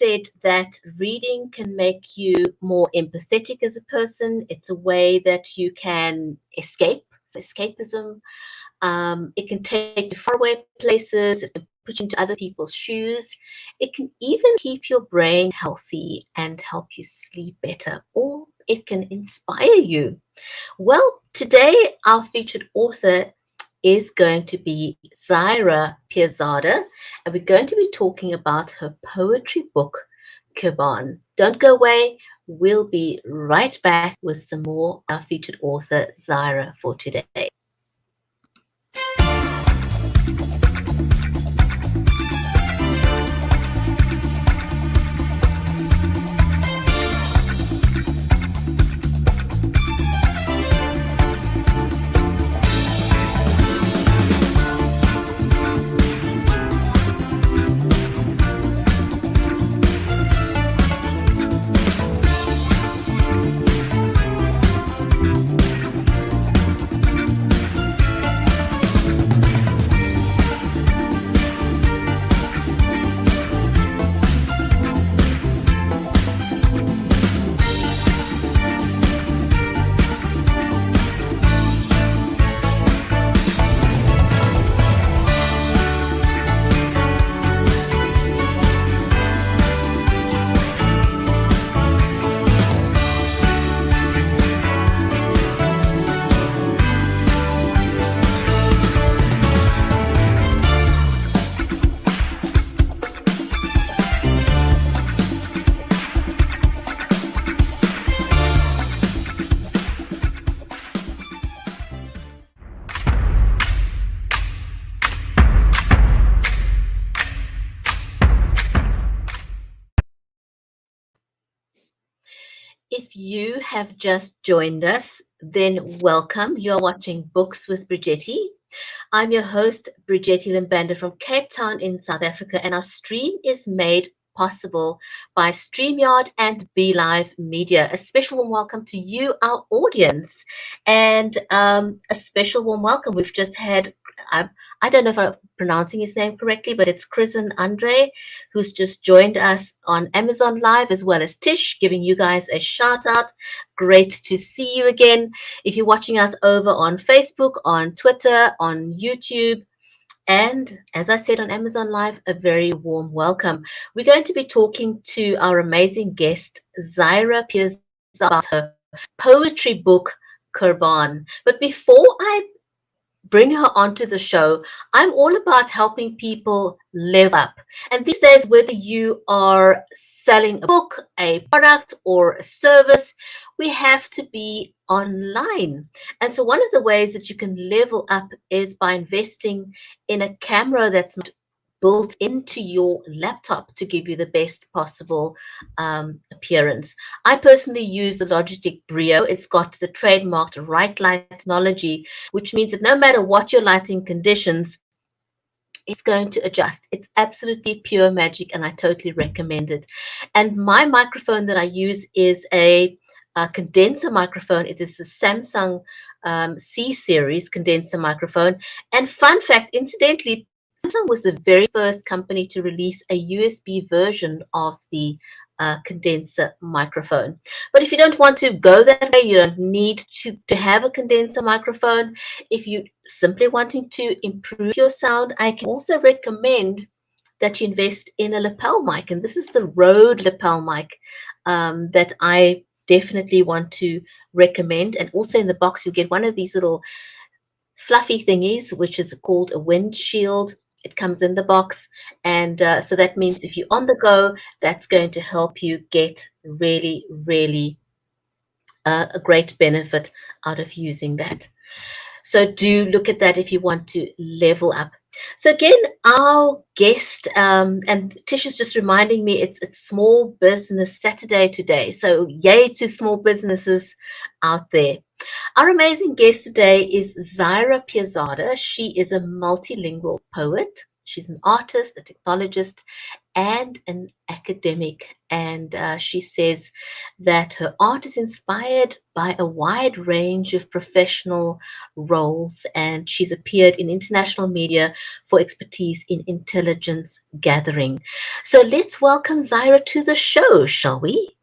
said that reading can make you more empathetic as a person. It's a way that you can escape, so escapism. It can take you faraway places. It can put you into other people's shoes. It can even keep your brain healthy and help you sleep better, or it can inspire you. Well, today our featured author is going to be Zaira Pirzada, and we're going to be talking about her poetry book, Qurbaan. Don't go away. We'll be right back with some more our featured author, Zaira, for today. If you have just joined us, then welcome. You're watching Books with Bridgetti. I'm your host, Bridgetti Limbanda from Cape Town in South Africa, and our stream is made possible by StreamYard and BeLive Media. A special warm welcome to you, our audience, and a special warm welcome. We've just had, I don't know if I'm pronouncing his name correctly, but it's Chris and Andre, who's just joined us on Amazon Live, as well as Tish, giving you guys a shout out. Great to see you again. If you're watching us over on Facebook, on Twitter, on YouTube, and as I said on Amazon Live, a very warm welcome. We're going to be talking to our amazing guest, Zaira Pirzada, about her poetry book, Qurbaan. But before I bring her onto the show, I'm all about helping people live up. And these days, whether you are selling a book, a product, or a service, we have to be online. And so one of the ways that you can level up is by investing in a camera that's built into your laptop to give you the best possible appearance. I personally use the Logitech Brio. It's got the trademarked right light technology, which means that no matter what your lighting conditions, it's going to adjust. It's absolutely pure magic, and I totally recommend it. And my microphone that I use is a condenser microphone. It is the Samsung C series condenser microphone. And fun fact, incidentally, Samsung was the very first company to release a USB version of the condenser microphone. But if you don't want to go that way, you don't need to have a condenser microphone. If you simply wanting to improve your sound, I can also recommend that you invest in a lapel mic. And this is the Rode lapel mic that I definitely want to recommend. And also in the box, you get one of these little fluffy thingies, which is called a windshield. It comes in the box, and so that means if you're on the go, that's going to help you get really, really a great benefit out of using that. So do look at that if you want to level up. So again, our guest, and Tish is just reminding me it's Small Business Saturday today. So yay to small businesses out there. Our amazing guest today is Zaira Pirzada. She is a multilingual poet. She's an artist, a technologist, and an academic. And she says that her art is inspired by a wide range of professional roles, and she's appeared in international media for expertise in intelligence gathering. So let's welcome Zaira to the show, shall we?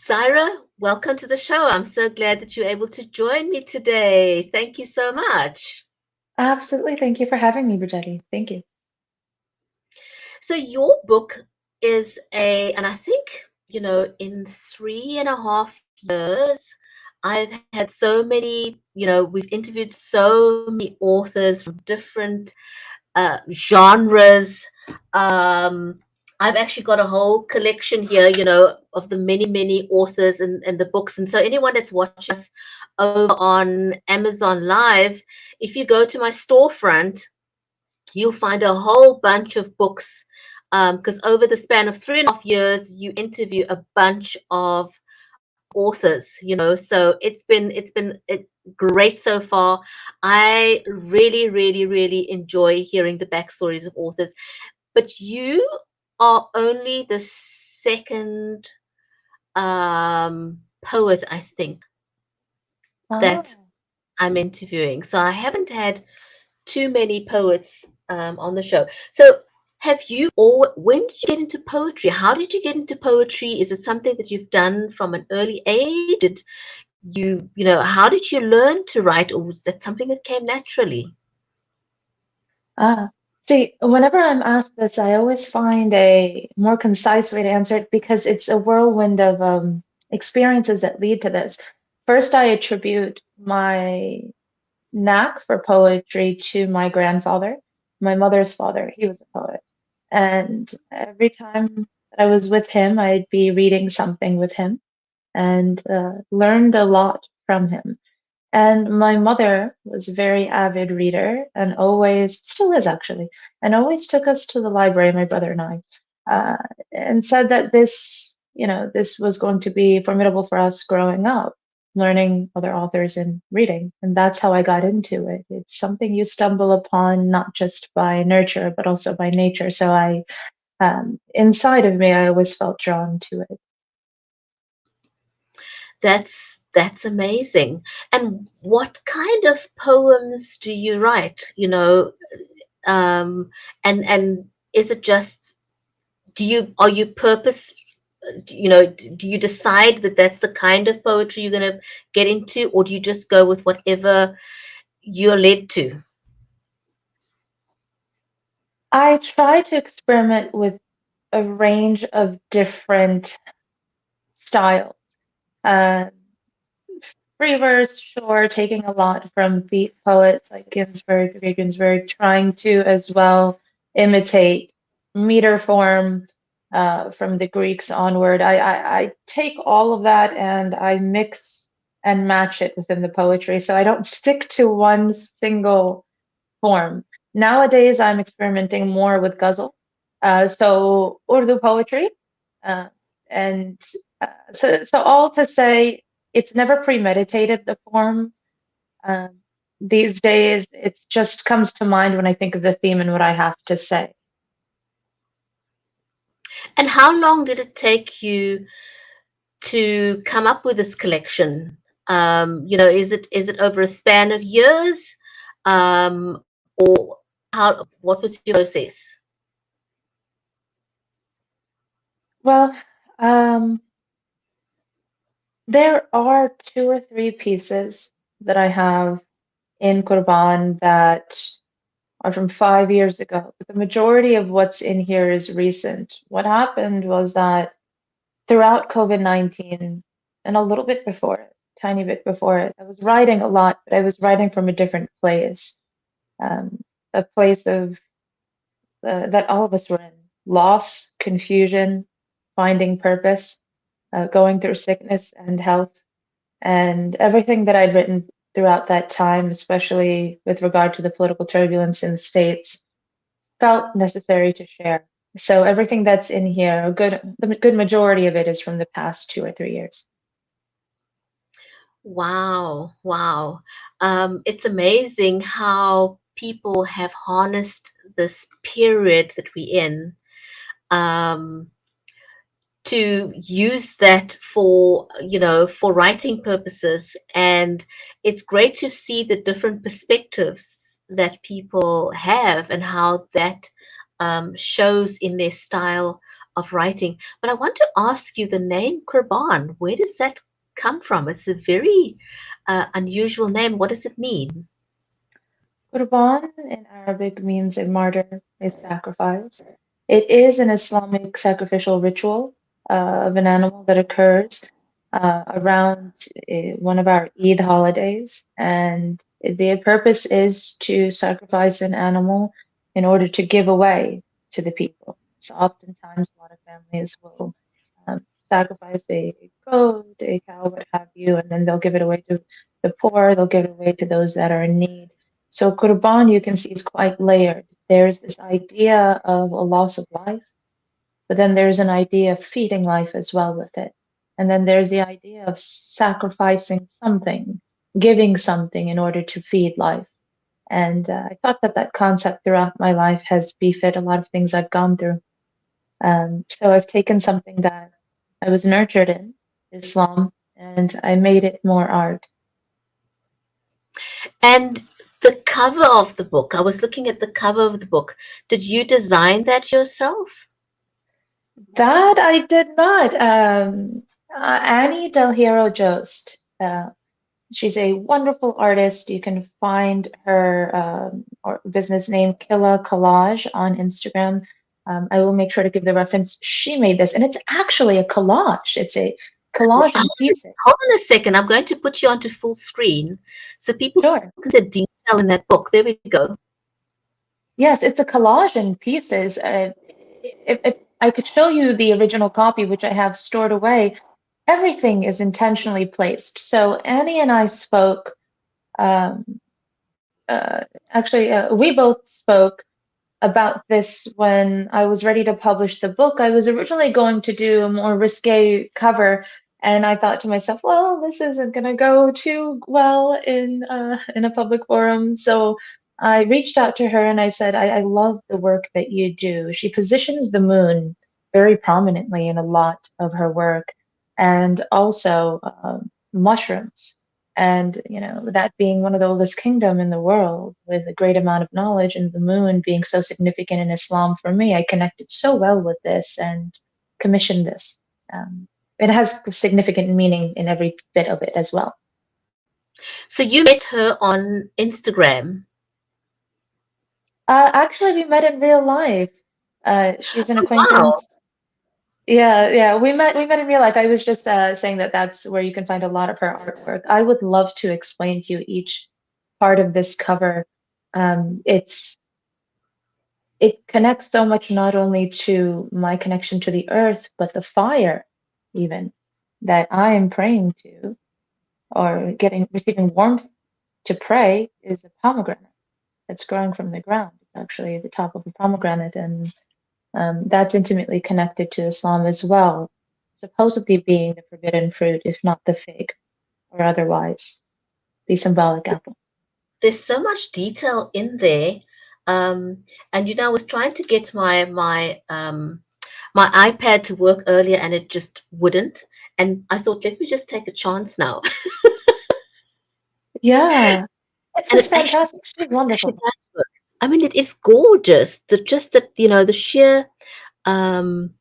Zaira, welcome to the show. I'm so glad that you're able to join me today. Thank you so much. Absolutely. Thank you for having me, Bridgetti. Thank you. So your book is and I think, in 3.5 years, I've had so many, we've interviewed so many authors from different genres. Um, I've actually got a whole collection here, of the many, many authors and the books. And so anyone that's watching us over on Amazon Live, if you go to my storefront, you'll find a whole bunch of books, because over the span of 3.5 years, you interview a bunch of authors, so it's been great so far. I really, really, really enjoy hearing the backstories of authors, but you are only the second poet, I think, that Oh, I'm interviewing. So I haven't had too many poets on the show. So have you, or when did you get into poetry? How did you get into poetry? Is it something that you've done from an early age? Did how did you learn to write, or was that something that came naturally? ah. See, whenever I'm asked this, I always find a more concise way to answer it because it's a whirlwind of experiences that lead to this. First, I attribute my knack for poetry to my grandfather, my mother's father. He was a poet. And every time I was with him, I'd be reading something with him and learned a lot from him. And my mother was a very avid reader and always, still is actually, and always took us to the library, my brother and I, uh, and said that this was going to be formidable for us growing up, learning other authors and reading. And that's how I got into it. It's something you stumble upon not just by nurture, but also by nature. So inside of me, I always felt drawn to it. That's amazing. And what kind of poems do you write? And is it just, do you are you purpose do you decide that that's the kind of poetry you're going to get into, or do you just go with whatever you're led to? I try to experiment with a range of different styles. Uh, Free verse, sure, taking a lot from beat poets like Ginsberg, the great Ginsberg, trying to as well imitate meter form from the Greeks onward. I take all of that and I mix and match it within the poetry. So I don't stick to one single form. Nowadays, I'm experimenting more with ghazal, so Urdu poetry, uh, and so all to say, it's never premeditated the form. Um, these days, it just comes to mind when I think of the theme and what I have to say. And how long did it take you to come up with this collection? Is it over a span of years, or how? What was your process? Well, um, there are two or three pieces that I have in Qurbaan that are from 5 years ago, but the majority of what's in here is recent. What happened was that throughout COVID-19 and a little bit before it, tiny bit before it, I was writing a lot, but I was writing from a different place. um, a place of that all of us were in: loss, confusion, finding purpose, going through sickness and health, and everything that I'd written throughout that time, especially with regard to the political turbulence in the States, felt necessary to share. So everything that's in here, the good majority of it is from the past 2 or 3 years. Wow, wow. It's amazing how people have harnessed this period that we're in, um, to use that for, for writing purposes. And it's great to see the different perspectives that people have and how that shows in their style of writing. But I want to ask you, the name Qurbaan, where does that come from? It's a very unusual name. What does it mean? Qurban in Arabic means a martyr, a sacrifice. It is an Islamic sacrificial ritual of an animal that occurs around one of our Eid holidays. And the purpose is to sacrifice an animal in order to give away to the people. So oftentimes, a lot of families will sacrifice a goat, a cow, what have you, and then they'll give it away to the poor, they'll give it away to those that are in need. So Qurban, you can see, is quite layered. There's this idea of a loss of life, but then there's an idea of feeding life as well with it. And then there's the idea of sacrificing something, giving something in order to feed life. And I thought that that concept throughout my life has befit a lot of things I've gone through. So I've taken something that I was nurtured in, Islam, and I made it more art. And the cover of the book, I was looking at the cover of the book. Did you design that yourself? That I did not. Annie Del Hierro Jost. She's a wonderful artist. You can find her or business name Killa Collage on Instagram. I will make sure to give the reference. She made this, and it's actually a collage. It's a collage in pieces. Hold on a second. I'm going to put you onto full screen so people Sure. can see the detail in that book. There we go. Yes, it's a collage in pieces. If I could show you the original copy, which I have stored away, everything is intentionally placed. So Annie and I spoke. Um, we both spoke about this when I was ready to publish the book. I was originally going to do a more risque cover, and I thought to myself, well, this isn't going to go too well in a public forum. So I reached out to her and I said, I love the work that you do. She positions the moon very prominently in a lot of her work, and also mushrooms. And, that being one of the oldest kingdom in the world with a great amount of knowledge, and the moon being so significant in Islam for me, I connected so well with this and commissioned this. Um, it has significant meaning in every bit of it as well. So you met her on Instagram. Actually, we met in real life. She's an Oh, wow. acquaintance. Yeah, yeah, we met in real life. I was just saying that that's where you can find a lot of her artwork. I would love to explain to you each part of this cover. It's it connects so much, not only to my connection to the earth, but the fire, even, that I am praying to, or getting receiving warmth to pray, is a pomegranate that's growing from the ground. It's actually the top of a pomegranate, and that's intimately connected to Islam as well, supposedly being the forbidden fruit, if not the fig, or otherwise the symbolic apple. There's so much detail in there. And I was trying to get my iPad to work earlier and it just wouldn't. And I thought, let me just take a chance now. Yeah, it's And just it fantastic. She's actually wonderful. does work. I mean, it is gorgeous. Just that, the sheer um,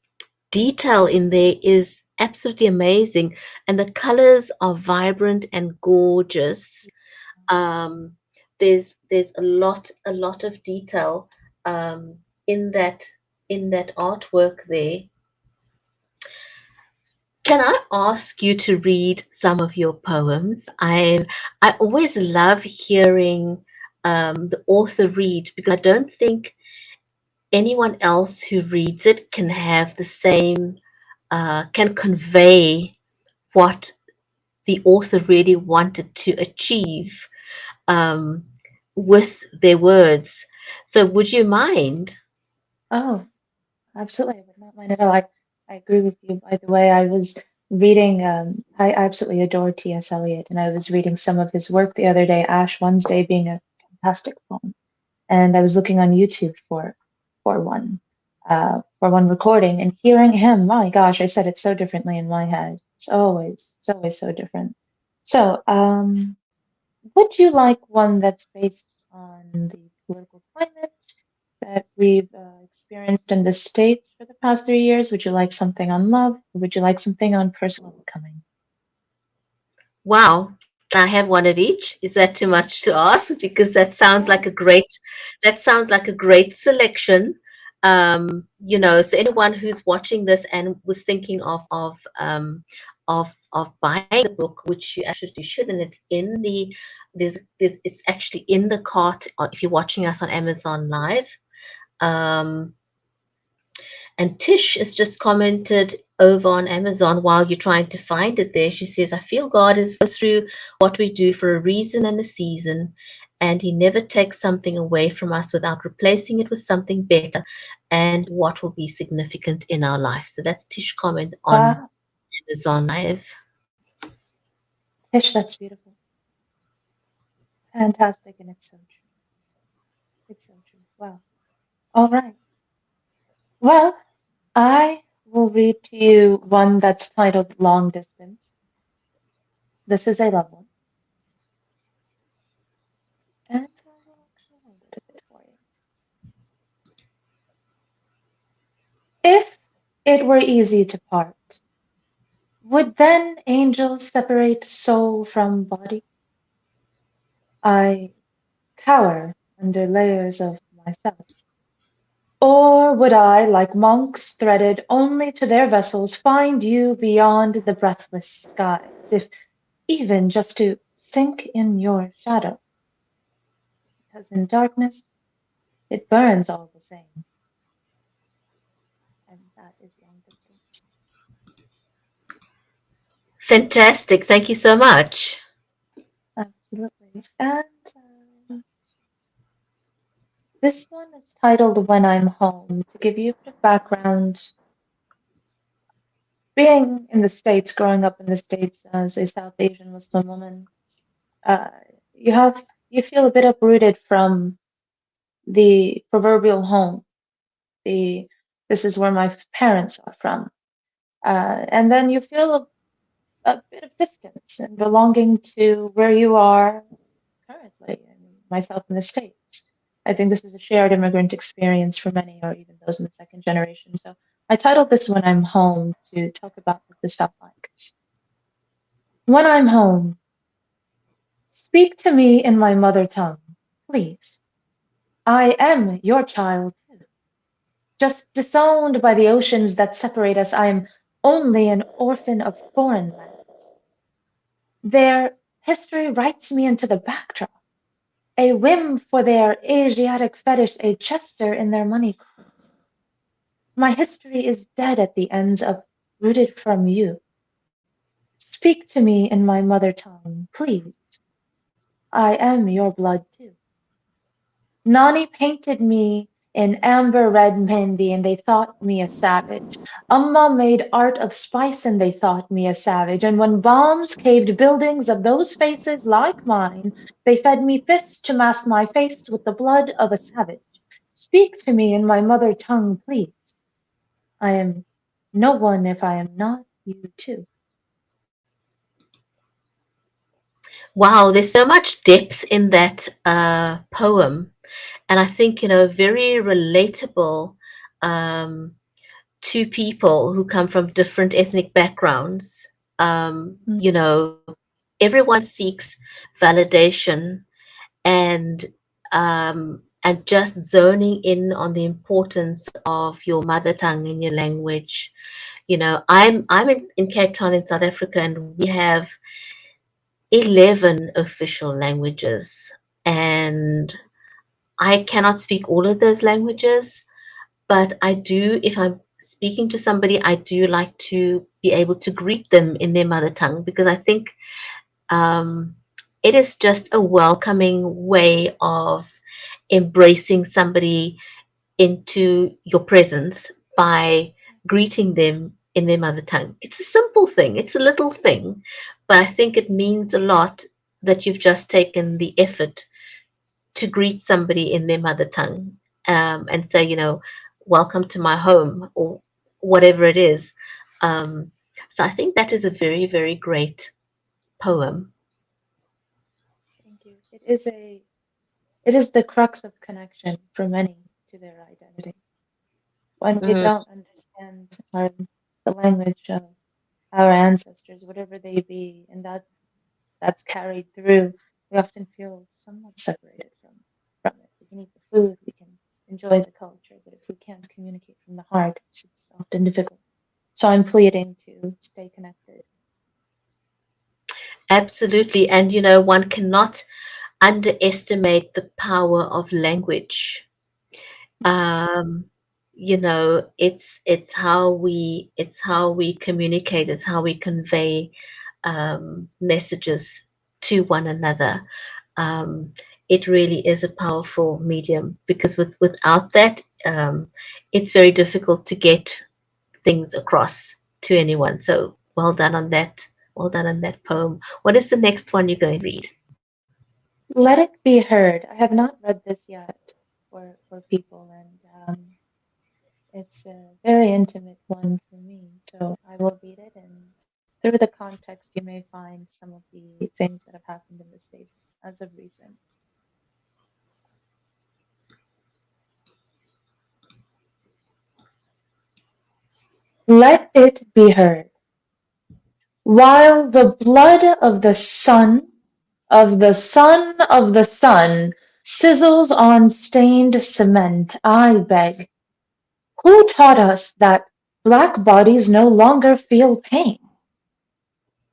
detail in there is absolutely amazing. And the colors are vibrant and gorgeous. Um, there's a lot of detail in that artwork there. Can I ask you to read some of your poems? I always love hearing the author read, because I don't think anyone else who reads it can have the same, can convey what the author really wanted to achieve um, with their words. So, would you mind? Oh, absolutely. I would not mind at all. I agree with you. By the way, I was reading, I absolutely adore T.S. Eliot, and I was reading some of his work the other day, Ash Wednesday being a fantastic poem. And I was looking on YouTube for one, for one recording, and hearing him, my gosh, I said it so differently in my head. It's always so different. So, would you like one that's based on the political climate that we've experienced in the States for the past 3 years? Would you like something on love? Or would you like something on personal becoming? Wow, can I have one of each? Is that too much to ask? Because Yes. that sounds like a great selection. So anyone who's watching this and was thinking of buying the book, which you absolutely should, and it's in the there's it's actually in the cart if you're watching us on Amazon Live. Um, and Tish has just commented over on Amazon while you're trying to find it there. She says, I feel God is through what we do for a reason and a season, and He never takes something away from us without replacing it with something better and what will be significant in our life. So that's Tish comment on Wow, Amazon Live. Tish, that's beautiful. Fantastic, and it's so true. It's so true. Wow. All right. Well, I will read to you one that's titled Long Distance. This is a love one, and I will actually hold it a bit for you. If it were easy to part, would then angels separate soul from body? I cower under layers of myself. Or would I, like monks threaded only to their vessels, find you beyond the breathless skies, if even just to sink in your shadow? Because in darkness it burns all the same, and that is long distance. Fantastic. Thank you so much. Absolutely. And this one is titled When I'm Home. To give you a bit of background, being in the States, growing up in the States as a South Asian Muslim woman, uh, you have you feel a bit uprooted from the proverbial home. The This is where my parents are from, and then you feel a bit of distance and belonging to where you are currently. I mean, myself in the States. I think this is a shared immigrant experience for many, or even those in the second generation. So I titled this When I'm Home to talk about what this felt like. When I'm home, speak to me in my mother tongue, please. I am your child too. Just disowned by the oceans that separate us, I am only an orphan of foreign lands. Their history writes me into the backdrop, a whim for their Asiatic fetish, a gesture in their money coins. My history is dead at the ends, uprooted from you. Speak to me in my mother tongue, please. I am your blood too. Nani painted me in amber red mehndi and they thought me a savage. Amma made art of spice and they thought me a savage. And when bombs caved buildings of those faces like mine, they fed me fists to mask my face with the blood of a savage. Speak to me in my mother tongue, please. I am no one if I am not you too. Wow, there's so much depth in that poem. And I think, very relatable um, to people who come from different ethnic backgrounds. Mm, Everyone seeks validation and just zoning in on the importance of your mother tongue and your language. I'm in Cape Town in South Africa, and we have 11 official languages. and I cannot speak all of those languages, but I do, if I'm speaking to somebody, I do like to be able to greet them in their mother tongue, because I think um, it is just a welcoming way of embracing somebody into your presence by greeting them in their mother tongue. It's a simple thing, it's a little thing, but I think it means a lot that you've just taken the effort to greet somebody in their mother tongue, and say, welcome to my home, or whatever it is. Um, so I think that is a very, very great poem. Thank you. It is the crux of connection for many to their identity. When we Mm, don't understand the language of our ancestors, whatever they be, and that's carried through, we often feel somewhat separated from it. We can eat the food, we can enjoy the culture, but if we can't communicate from the heart, it's often difficult. So I'm pleading to stay connected. absolutely. And, one cannot underestimate the power of language. um it's how we communicate, it's how we convey messages to one another. um it really is a powerful medium, because without that, it's very difficult to get things across to anyone. So well done on that. Well done on that poem. What is the next one you're going to read? Let it be heard. I have not read this yet for people, and it's a very intimate one for me. So I will read it, and through the context, you may find some of the things that have happened in the States as of recent. Let it be heard. While the blood of the sun, of the son of the sun, sizzles on stained cement, I beg, who taught us that black bodies no longer feel pain?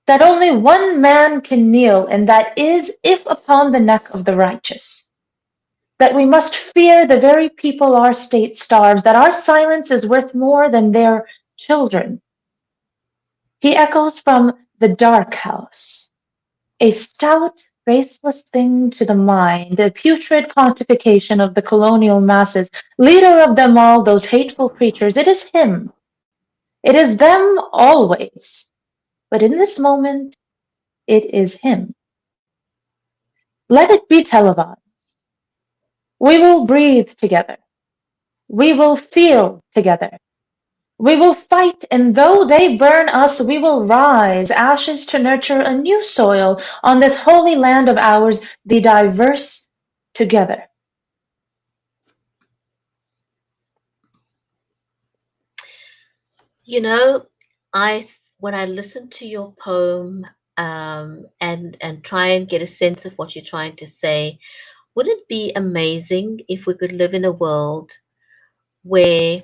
That only one man can kneel, and that is if upon the neck of the righteous. That we must fear the very people our state starves, that our silence is worth more than their children. He echoes from the dark house, a stout, faceless thing to the mind, a putrid pontification of the colonial masses, leader of them all, those hateful creatures. It is him. It is them always. But in this moment, it is him. Let it be televised. We will breathe together. We will feel together. We will fight, and though they burn us, we will rise, ashes to nurture a new soil on this holy land of ours, the diverse together. You know, I when I listen to your poem, and try and get a sense of what you're trying to say, would it be amazing if we could live in a world where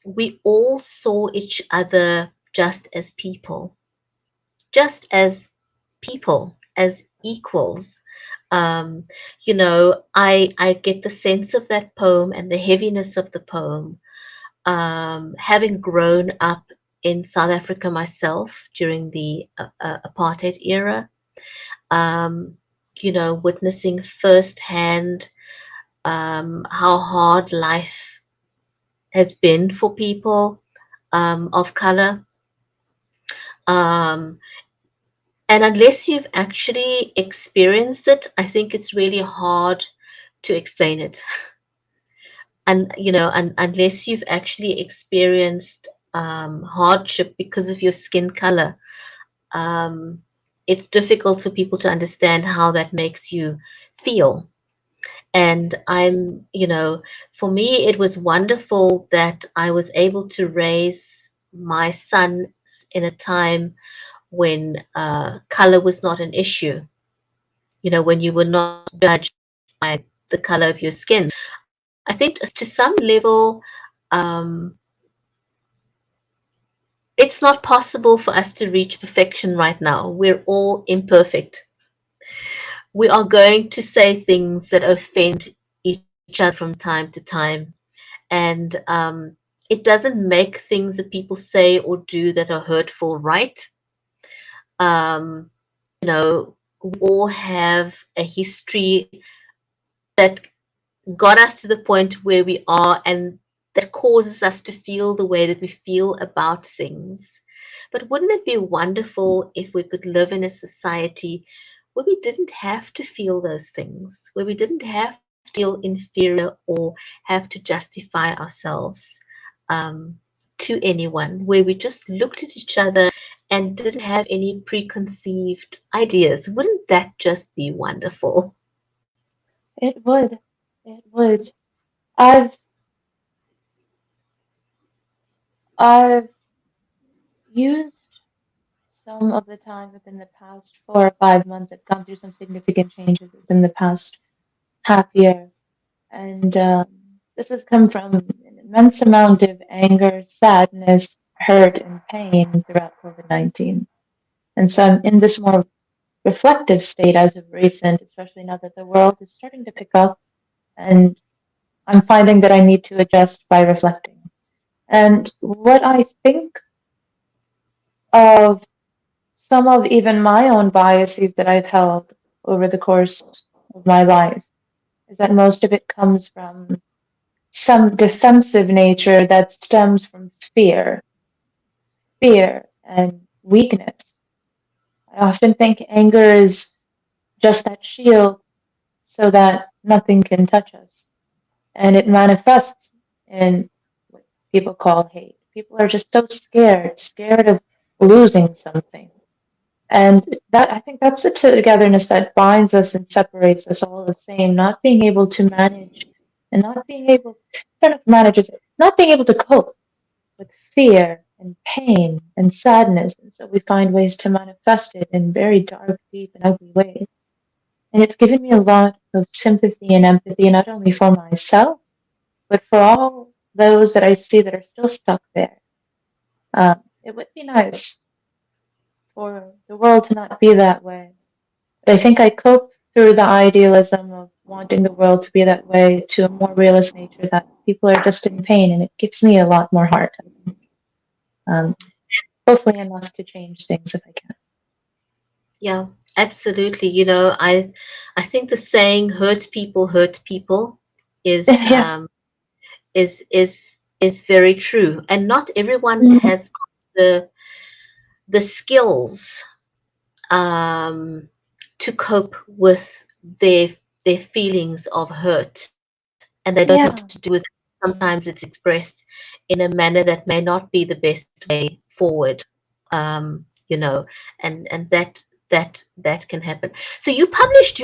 we all saw each other just as people, just as people, as equals? I get the sense of that poem and the heaviness of the poem, having grown up in South Africa myself during the apartheid era, um, witnessing firsthand how hard life has been for people of color. Um, and unless you've actually experienced it, I think it's really hard to explain it. And, unless you've actually experienced hardship because of your skin color, um, it's difficult for people to understand how that makes you feel. And for me, it was wonderful that I was able to raise my son in a time when color was not an issue, when you were not judged by the color of your skin. I think to some level, um, it's not possible for us to reach perfection right now. We're all imperfect. We are going to say things that offend each other from time to time. And it doesn't make things that people say or do that are hurtful right. Um, we all have a history that got us to the point where we are, and that causes us to feel the way that we feel about things. But wouldn't it be wonderful if we could live in a society where we didn't have to feel those things, where we didn't have to feel inferior or have to justify ourselves um, to anyone, where we just looked at each other and didn't have any preconceived ideas? Wouldn't that just be wonderful? It would. It would. I've I've used some of the time within the past 4 or 5 months. I've gone through some significant changes within the past half year, and this has come from an immense amount of anger, sadness, hurt, and pain throughout COVID-19. And so I'm in this more reflective state as of recent, especially now that the world is starting to pick up, and I'm finding that I need to adjust by reflecting. And what I think of some of even my own biases that I've held over the course of my life is that most of it comes from some defensive nature that stems from fear and weakness. I often think anger is just that shield so that nothing can touch us. And it manifests in what people call hate. People are just so scared of losing something. And that I think that's the togetherness that binds us and separates us all the same, not being able to manage and not being able I don't know if manages it, not being able to cope with fear and pain and sadness. And so we find ways to manifest it in very dark, deep, and ugly ways. And it's given me a lot of sympathy and empathy, not only for myself, but for all those that I see that are still stuck there. It would be nice for the world to not be that way. But I think I cope through the idealism of wanting the world to be that way to a more realist nature that people are just in pain, and it gives me a lot more heart. Um, hopefully enough to change things if I can. Yeah, absolutely. I think the saying hurt people" is Yeah. is very true. And not everyone Mm, has got the skills um, to cope with their feelings of hurt, and they don't know what to yeah. do with it. Sometimes it's expressed in a manner that may not be the best way forward, you know, and that can happen. So you published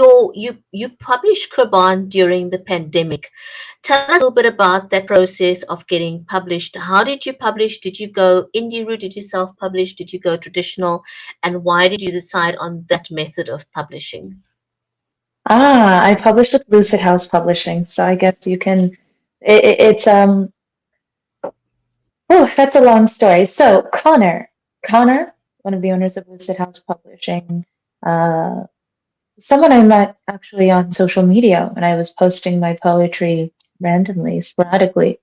Qurbaan during the pandemic. Tell us a little bit about that process of getting published. How did you publish? Did you go indie route? Did you self-publish? Did you go traditional? And why did you decide on that method of publishing? I published with Lucid House Publishing, so I guess you can. It's oh, that's a long story. So Connor, one of the owners of Lucid House Publishing, uh, someone I met actually on social media when I was posting my poetry randomly, sporadically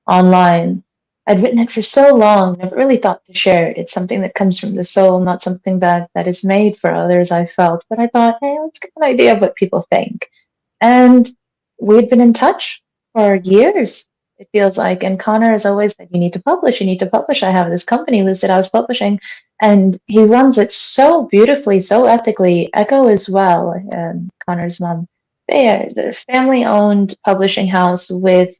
online. I'd written it for so long, never really thought to share it. It's something that comes from the soul, not something that is made for others, I felt. But I thought, hey, let's get an idea of what people think. And we'd been in touch for years, it feels like. And Connor has always said, you need to publish, you need to publish. I have this company, Lucid House Publishing, and he runs it so beautifully, so ethically. Echo as well, Connor's mom. They are the family owned publishing house with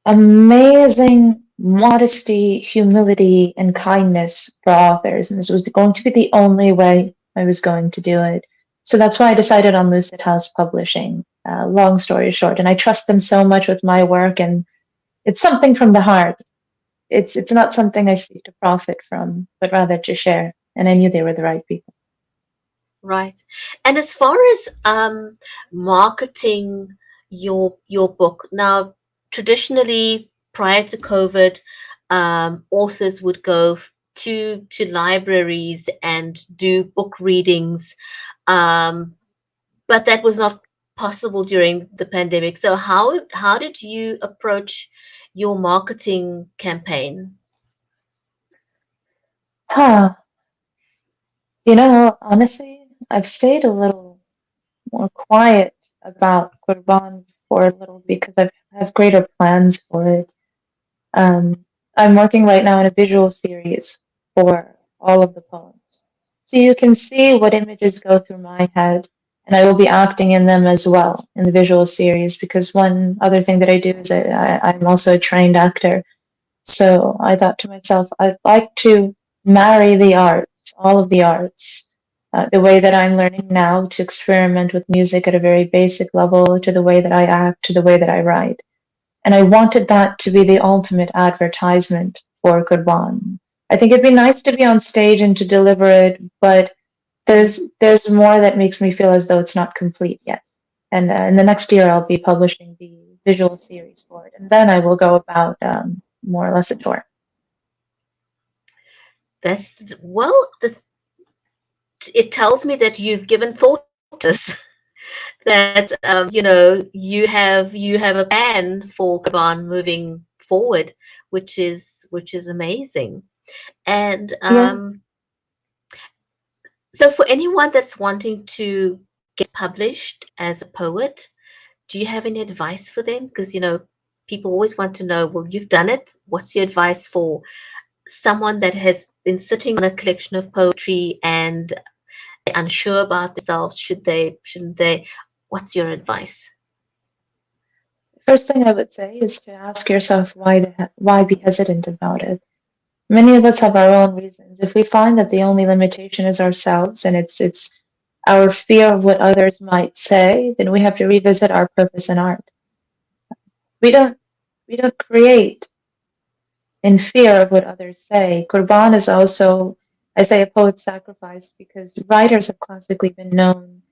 amazing modesty, humility, and kindness for authors. And this was going to be the only way I was going to do it. So that's why I decided on Lucid House Publishing. Long story short, and I trust them so much with my work, and it's something from the heart. It's not something I seek to profit from, but rather to share. And I knew they were the right people. Right. And as far as marketing your book, now traditionally prior to COVID, authors would go to libraries and do book readings, um, but that was not possible during the pandemic. So how did you approach your marketing campaign? Huh. You know, honestly, I've stayed a little more quiet about Qurbaan for a little because I have greater plans for it. Um, I'm working right now in a visual series for all of the poems. So you can see what images go through my head, and I will be acting in them as well in the visual series because one other thing that I do is I'm also a trained actor. So I thought to myself, I'd like to marry the arts, all of the arts, the way that I'm learning now to experiment with music at a very basic level, to the way that I act, to the way that I write. And I wanted that to be the ultimate advertisement for Qurbaan. I think it'd be nice to be on stage and to deliver it, but there's more that makes me feel as though it's not complete yet. And in the next year, I'll be publishing the visual series for it, and then I will go about more or less a tour. That's well, it tells me that you've given thought to this. That you have a plan for Qurbaan moving forward, which is amazing. And Yeah. so for anyone that's wanting to get published as a poet, do you have any advice for them? Because people always want to know, well, you've done it. What's your advice for someone that has been sitting on a collection of poetry and they're unsure about themselves? Should they, shouldn't they? What's your advice? First thing I would say is to ask yourself why be hesitant about it. Many of us have our own reasons. If we find that the only limitation is ourselves and it's our fear of what others might say, then we have to revisit our purpose in art. We don't we don't create in fear of what others say. Qurbaan is also, I say, a poet's sacrifice because writers have classically been known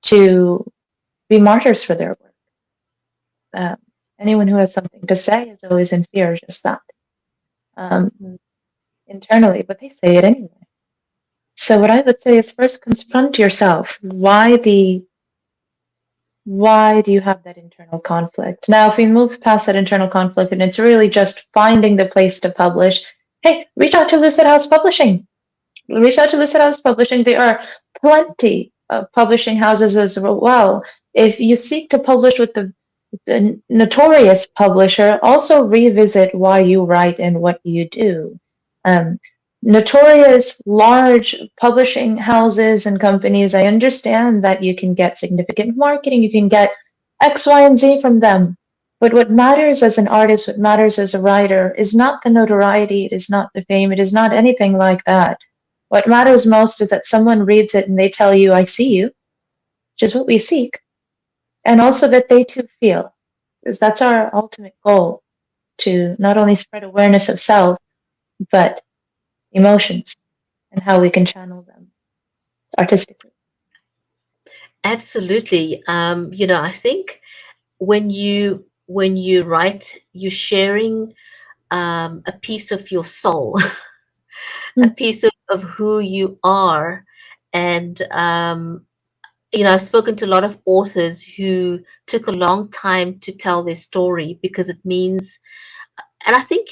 to be martyrs for their work. Um, Anyone who has something to say is always in fear of just that um, internally, but they say it anyway. So what I would say is first confront yourself. Why do you have that internal conflict? Now, if we move past that internal conflict and it's really just finding the place to publish, hey, reach out to Lucid House Publishing. Reach out to Lucid House Publishing. There are plenty of publishing houses as well. If you seek to publish with the notorious publisher, also revisit why you write and what you do. Um, Notorious large publishing houses and companies, I understand that you can get significant marketing, you can get X, Y, and Z from them. But what matters as an artist, what matters as a writer, is not the notoriety, it is not the fame, it is not anything like that. What matters most is that someone reads it and they tell you, I see you, which is what we seek. And also that they too feel, because that's our ultimate goal, to not only spread awareness of self, but emotions and how we can channel them artistically. Absolutely. I think when you write, you're sharing a piece of your soul, a Mm, piece of who you are. And I've spoken to a lot of authors who took a long time to tell their story because it means, and I think,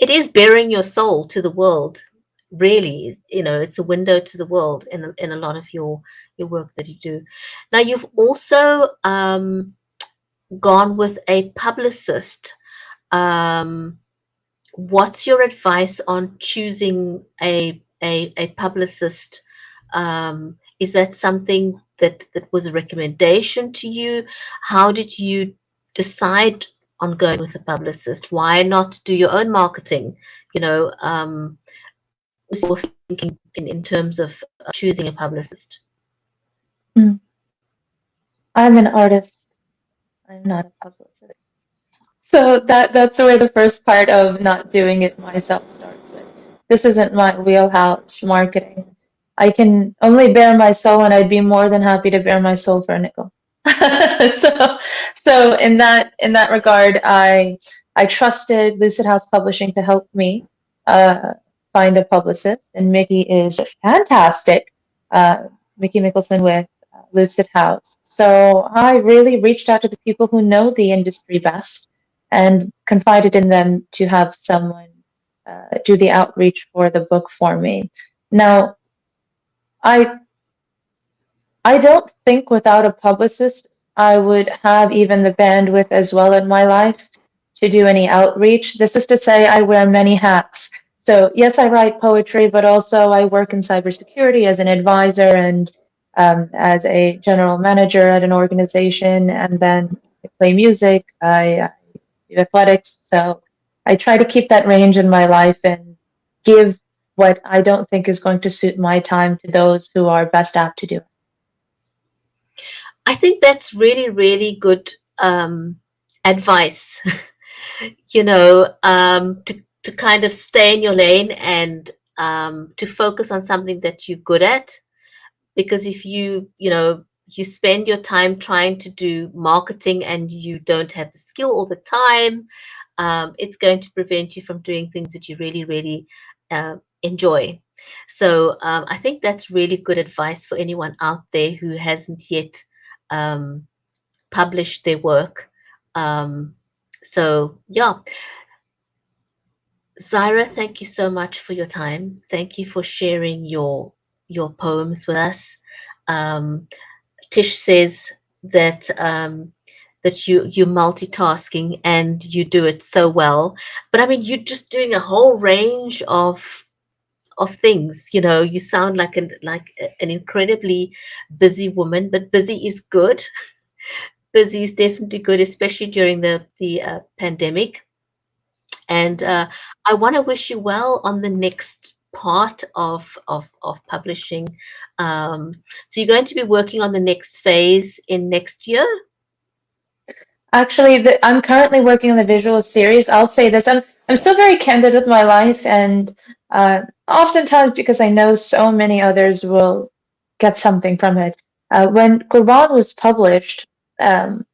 it is bearing your soul to the world. Really, it's a window to the world in a lot of your work that you do. Now, you've also gone with a publicist. Um, what's your advice on choosing a publicist? Is that something that was a recommendation to you? How did you decide on going with a publicist? Why not do your own marketing? What was your thinking in terms of choosing a publicist? mm. I'm an artist. I'm not a publicist. So that's where the first part of not doing it myself starts with. This isn't my wheelhouse marketing. I can only bare my soul, and I'd be more than happy to bare my soul for a nickel. so so in that regard, I trusted Lucid House Publishing to help me. find a publicist, and Mickey is fantastic. Uh, Mickey Mickelson with Lucid House. So I really reached out to the people who know the industry best and confided in them to have someone do the outreach for the book for me. Now, I I don't think without a publicist I would have even the bandwidth as well in my life to do any outreach. This is to say, I wear many hats. So, yes, I write poetry, but also I work in cybersecurity as an advisor and as a general manager at an organization. And then I play music, I do athletics. So, I try to keep that range in my life and give what I don't think is going to suit my time to those who are best apt to do it. I think that's really, really good advice. To kind of stay in your lane and to focus on something that you're good at. Because if you spend your time trying to do marketing and you don't have the skill all the time, it's going to prevent you from doing things that you really, really enjoy. So I think that's really good advice for anyone out there who hasn't yet um, published their work. Um, so yeah, Zaira, thank you so much for your time. Thank you for sharing your poems with us. Um, Tish says that you're multitasking and you do it so well. But I mean, you're just doing a whole range of things. You sound like an incredibly busy woman, but busy is good. Busy is definitely good, especially during the pandemic. And I want to wish you well on the next part of publishing. So you're going to be working on the next phase in next year. Actually, I'm currently working on the visual series. I'll say this: I'm still very candid with my life, and oftentimes because I know so many others will get something from it. When Qurbaan was published, um,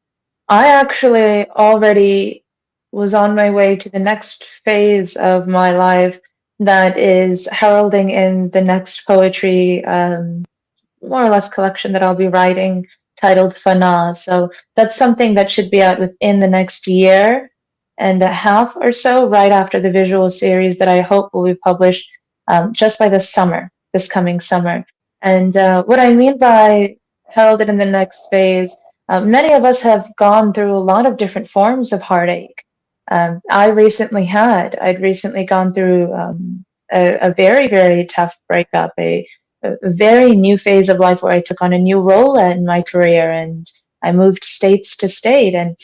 I actually already was on my way to the next phase of my life that is heralding in the next poetry more or less collection that I'll be writing titled Fana. So that's something that should be out within the next year and a half or so, right after the visual series that I hope will be published just by this summer, this coming summer. And what I mean by heralded in the next phase, many of us have gone through a lot of different forms of heartache. I'd recently gone through a very, very tough breakup, a very new phase of life where I took on a new role in my career and I moved states to state. And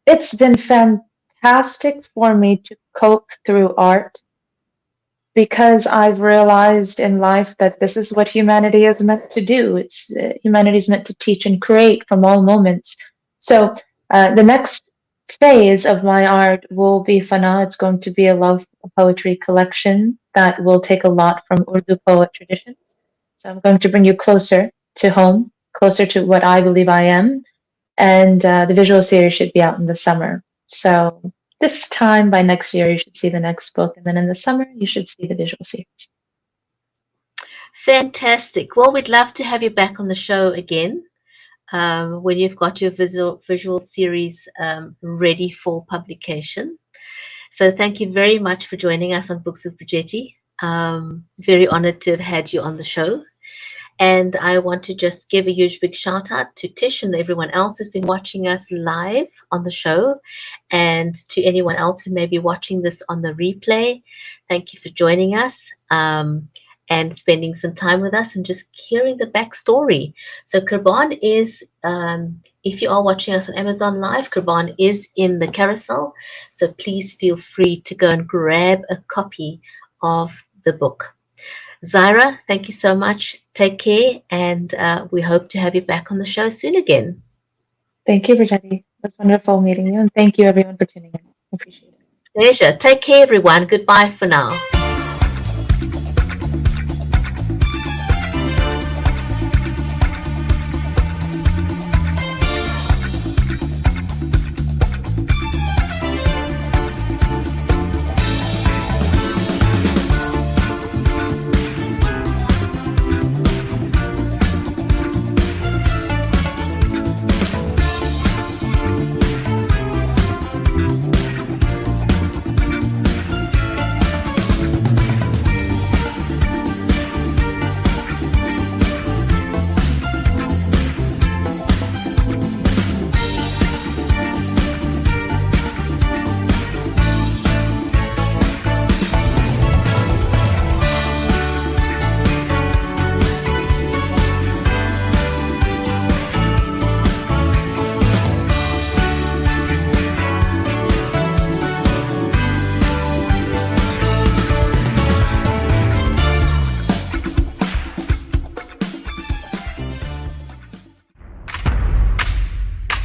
it's been fantastic for me to cope through art because I've realized in life that this is what humanity is meant to do. It's humanity is meant to teach and create from all moments. So the next phase of my art will be Fana. It's going to be a love poetry collection that will take a lot from Urdu poet traditions. So I'm going to bring you closer to home, closer to what I believe I am. And the visual series should be out in the summer. So this time by next year, you should see the next book. And then in the summer, you should see the visual series. Fantastic. Well, we'd love to have you back on the show again when you've got your visual series ready for publication. So thank you very much for joining us on Books with Bridgetti. Very honored to have had you on the show. And I want to just give a huge big shout out to Tish and everyone else who's been watching us live on the show, and to anyone else who may be watching this on the replay. Thank you for joining us and spending some time with us and just hearing the backstory. So Qurbaan is, if you are watching us on Amazon Live, Qurbaan is in the carousel. So please feel free to go and grab a copy of the book. Zaira, thank you so much. Take care, and we hope to have you back on the show soon again. Thank you, Bridgetti. It was wonderful meeting you, and thank you everyone for tuning in. I appreciate it. Pleasure. Take care, everyone. Goodbye for now.